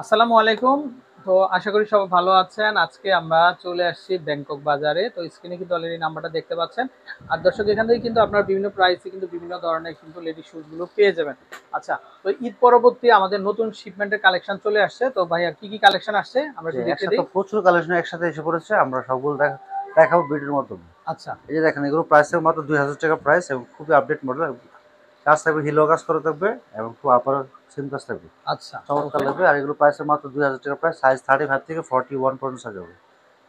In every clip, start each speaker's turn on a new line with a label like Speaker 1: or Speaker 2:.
Speaker 1: আসসালামু আলাইকুম। তো আশা করি সবাই ভালো আছেন। আজকে আমরা চলে আসছি ব্যাংকক বাজারে। তো স্ক্রিনে কিন্তু অলরেডি নাম্বারটা দেখতে পাচ্ছেন। আর দর্শক এখান থেকে কিন্তু আপনারা বিভিন্ন প্রাইসে কিন্তু বিভিন্ন ধরনের কিন্তু লেডিস শুজ গুলো পেয়ে যাবেন। আচ্ছা, তো ঈদ পরবর্তী আমাদের নতুন শিপমেন্টের কালেকশন চলে আসছে। তো ভাইয়া কি কি কালেকশন আসছে আমরা
Speaker 2: যে
Speaker 1: একটু দেখতে
Speaker 2: একসাথে
Speaker 1: দেই।
Speaker 2: প্রচুর কালেকশন একসাথে এসে পড়েছে, আমরা সবগুলো দেখাবো ভিডিওর মাধ্যমে।
Speaker 1: আচ্ছা,
Speaker 2: এই যে দেখেন, এগুলো প্রাইস থাকবে মাত্র 2000 টাকা প্রাইস, এবং খুবই আপডেট মডেল। কাজ থাকবে, হিলো কাজ করা থাকবে, এবং খুব আপার সিম কাজ থাকবে,
Speaker 1: আচ্ছা,
Speaker 2: চমৎকার
Speaker 1: ওকে।
Speaker 2: লাগবে। আর এগুলো প্রাইস মাত্র 2000 টাকা প্রাইস, সাইজ 35 থেকে 41 পর্যন্ত সাইজ হবে।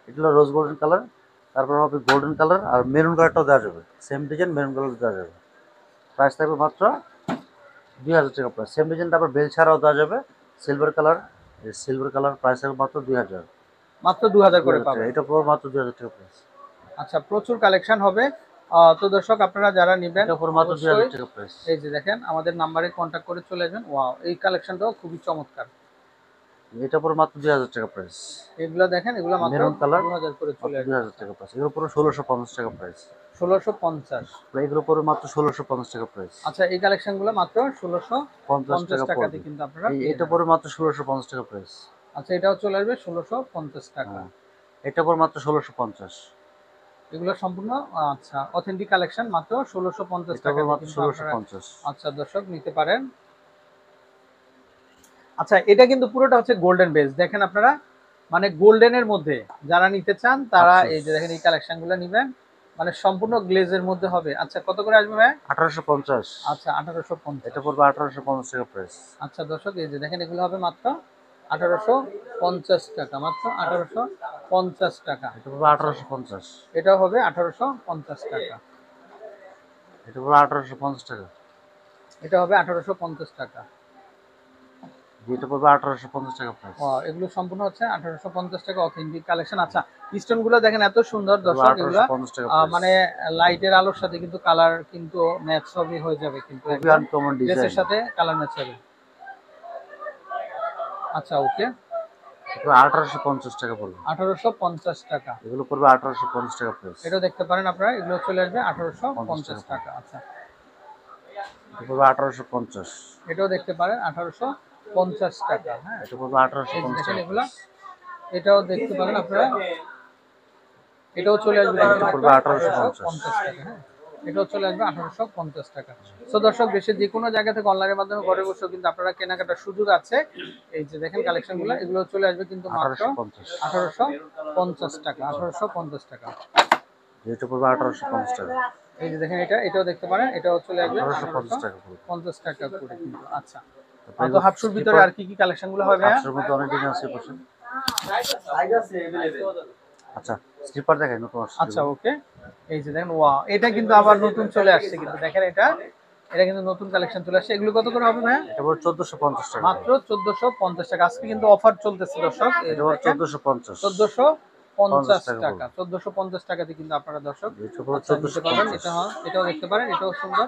Speaker 2: এটা হলো রোজ গোল্ডেন কালার, তারপর হবে গোল্ডেন কালার, আর মেরুন কালারটাও দেওয়া যাবে, সেম ডিজাইন মেরুন কালার দেওয়া যাবে। প্রাইস থাকবে মাত্র 2000 টাকা প্রাইস, সেম ডিজাইন। তারপর বেল ছাড়াও দেওয়া যাবে silver colour. Silver colour price থাকবে মাত্র 2000,
Speaker 1: মাত্র 2000 করে
Speaker 2: 2000 টাকা।
Speaker 1: পাবেন।
Speaker 2: এটা পড়বে মাত্র 2000 টাকা প্রাইস।
Speaker 1: আচ্ছা, প্রচুর কালেকশন হবে। তো দর্শক আপনারা যারা নিবেন
Speaker 2: এটা পড়বে মাত্র
Speaker 1: অবশ্যই
Speaker 2: 2000 টাকা প্রাইস।
Speaker 1: এই যে দেখেন আমাদের নাম্বারে কন্ট্যাক্ট করে চলে আসবেন। ওয়াও, এই কালেকশনটাও খুবই চমৎকার।
Speaker 2: এটা পড়বে মাত্র 2000 টাকা প্রাইস।
Speaker 1: এগুলো দেখেন, এগুলো মাত্র
Speaker 2: মেরুন কালার
Speaker 1: 2000 করে চলে
Speaker 2: মাত্র
Speaker 1: আসবে।
Speaker 2: 2000 টাকা প্রাইস। এগুলো পড়বে 1650 টাকা প্রাইস।
Speaker 1: 1650।
Speaker 2: এগুলো পড়বে মাত্র 1650 টাকা প্রাইস।
Speaker 1: আচ্ছা, এই কালেকশনগুলো মাত্র
Speaker 2: 50
Speaker 1: 1650
Speaker 2: টাকা
Speaker 1: টাকাতে
Speaker 2: পড়বে।
Speaker 1: কিন্তু আপনারা পেয়ে
Speaker 2: এটা
Speaker 1: যাবেন।
Speaker 2: পড়বে মাত্র 1650 টাকা প্রাইস।
Speaker 1: আচ্ছা, এটাও চলে আসবে 1650 টাকা।
Speaker 2: হ্যাঁ, এটা পড়বে মাত্র 1650।
Speaker 1: এগুলো সম্পূর্ণ আচ্ছা অথেন্টিক কালেকশন, মাত্র 1650
Speaker 2: এটা পড়বে
Speaker 1: টাকাতে
Speaker 2: মাত্র
Speaker 1: কিন্তু আপনারা
Speaker 2: 1650।
Speaker 1: আচ্ছা দর্শক নিতে পারেন। আচ্ছা, এটা কিন্তু পুরোটা হচ্ছে গোল্ডেন বেস, দেখেন আপনারা, মানে গোল্ডেনের মধ্যে যারা নিতে চান তারা
Speaker 2: আফসোস।
Speaker 1: এই যে দেখেন এই কালেকশনগুলো নিবেন। মানে সম্পূর্ণ গ্লেজের মধ্যে হবে। আচ্ছা, কত করে আসবে ভাই?
Speaker 2: 1850।
Speaker 1: আচ্ছা,
Speaker 2: এটা
Speaker 1: 1850।
Speaker 2: পড়বে 1850 টাকা প্রাইস।
Speaker 1: আচ্ছা দর্শক, এই যে দেখেন এগুলো হবে মাত্র 1850 টাকা, মাত্র 1850 টাকা।
Speaker 2: এটা পড়বে
Speaker 1: আচ্ছা,
Speaker 2: 1850।
Speaker 1: এটাও হবে 1850 টাকা।
Speaker 2: এটা পড়বে 1850 টাকা।
Speaker 1: এটা হবে 1850 টাকা।
Speaker 2: এটা পড়বে 1850 টাকা প্রাইস।
Speaker 1: এগুলো সম্পূর্ণ হচ্ছে 1850 টাকা অথেন্টিক কালেকশন। আচ্ছা, স্টোন গুলো দেখেন এত সুন্দর
Speaker 2: এটা পড়বে
Speaker 1: দর্শক, এগুলা
Speaker 2: 1850 টাকা প্রাইস।
Speaker 1: মানে লাইটের আলোর সাথে কিন্তু কালার কিন্তু ম্যাচ হবে, হয়ে যাবে কিন্তু
Speaker 2: খুবই
Speaker 1: একদম
Speaker 2: আনকমন
Speaker 1: ড্রেসের
Speaker 2: ডিজাইন।
Speaker 1: সাথে কালার ম্যাচ হবে। আচ্ছা, ওকে।
Speaker 2: 1850 টাকা পড়বে।
Speaker 1: 1850 টাকা।
Speaker 2: এগুলো পড়বে 1850 টাকা প্রাইস।
Speaker 1: এটাও দেখতে পারেন আপনারা, এগুলো চলে আসবে আঠারোশো
Speaker 2: 50
Speaker 1: পঞ্চাশ
Speaker 2: টাকা পড়বে।
Speaker 1: টাকা আচ্ছা,
Speaker 2: এটা পড়বে 1850।
Speaker 1: এটাও দেখতে পারেন 1850 টাকা। হ্যাঁ,
Speaker 2: এটা পড়বে
Speaker 1: এই যে
Speaker 2: 1850
Speaker 1: দেখেন
Speaker 2: টাকা
Speaker 1: এগুলা,
Speaker 2: প্রাইস।
Speaker 1: এটাও দেখতে পারেন আপনারা, এটাও চলে আসবে কিন্তু
Speaker 2: এটা
Speaker 1: মাত্র
Speaker 2: পড়বে
Speaker 1: আঠারোশো
Speaker 2: 1850।
Speaker 1: পঞ্চাশ টাকা হ্যাঁ, এটাও চলে আসবে 1850 টাকা। তো দর্শক, দেশের যে কোনো জায়গা থেকে অনলাইনের মাধ্যমে ঘরে বসেও কিন্তু আপনারা কেনাকাটার সুযোগ আছে। এই যে দেখেন কালেকশন গুলো, এগুলো চলে আসবে কিন্তু মাত্র
Speaker 2: 1850।
Speaker 1: 1850 টাকা, 1850 টাকা।
Speaker 2: এটা পড়বে 1850 টাকা।
Speaker 1: এই যে দেখেন এটাও দেখতে পারেন, এটাও চলে আসবে
Speaker 2: 1850
Speaker 1: আঠারোশো
Speaker 2: টাকা পড়বে।
Speaker 1: পঞ্চাশ টাকা করে কিন্তু। আচ্ছা,
Speaker 2: তারপরে
Speaker 1: তো
Speaker 2: এগুলো
Speaker 1: হাফশুর ভিতরে
Speaker 2: স্লিপার।
Speaker 1: আর কি কি কালেকশন গুলো হবে ভাইয়া?
Speaker 2: হাফসের মধ্যে অনেক ডিজাইন আছে পাশে। আচ্ছা, স্লিপার দেখাই, নতুন আসছে
Speaker 1: আচ্ছা,
Speaker 2: যেগুলো।
Speaker 1: ওকে। এই যে দেখেন, ওয়া, এটা কিন্তু আবার নতুন চলে আসছে কিন্তু, দেখেন এটা, এটা কিন্তু নতুন কালেকশন চলে আসছে। এগুলো কত করে হবে ভাইয়া?
Speaker 2: এটা পড়বে 1450 টাকা
Speaker 1: মাত্র
Speaker 2: পড়বে।
Speaker 1: 1450 টাকা। আজকে কিন্তু অফার চলতেছে দর্শক, এই
Speaker 2: এটা
Speaker 1: যে
Speaker 2: পড়বে
Speaker 1: দেখেন
Speaker 2: 1450। 50
Speaker 1: 1450
Speaker 2: টাকা
Speaker 1: টাকা,
Speaker 2: পড়বে।
Speaker 1: 1450 টাকাতে কিন্তু আপনারা দর্শক
Speaker 2: এটা পড়বে
Speaker 1: আচ্ছা নিতে পারবেন।
Speaker 2: 1450।
Speaker 1: এটাও দেখতে পারেন, এটাও সুন্দর।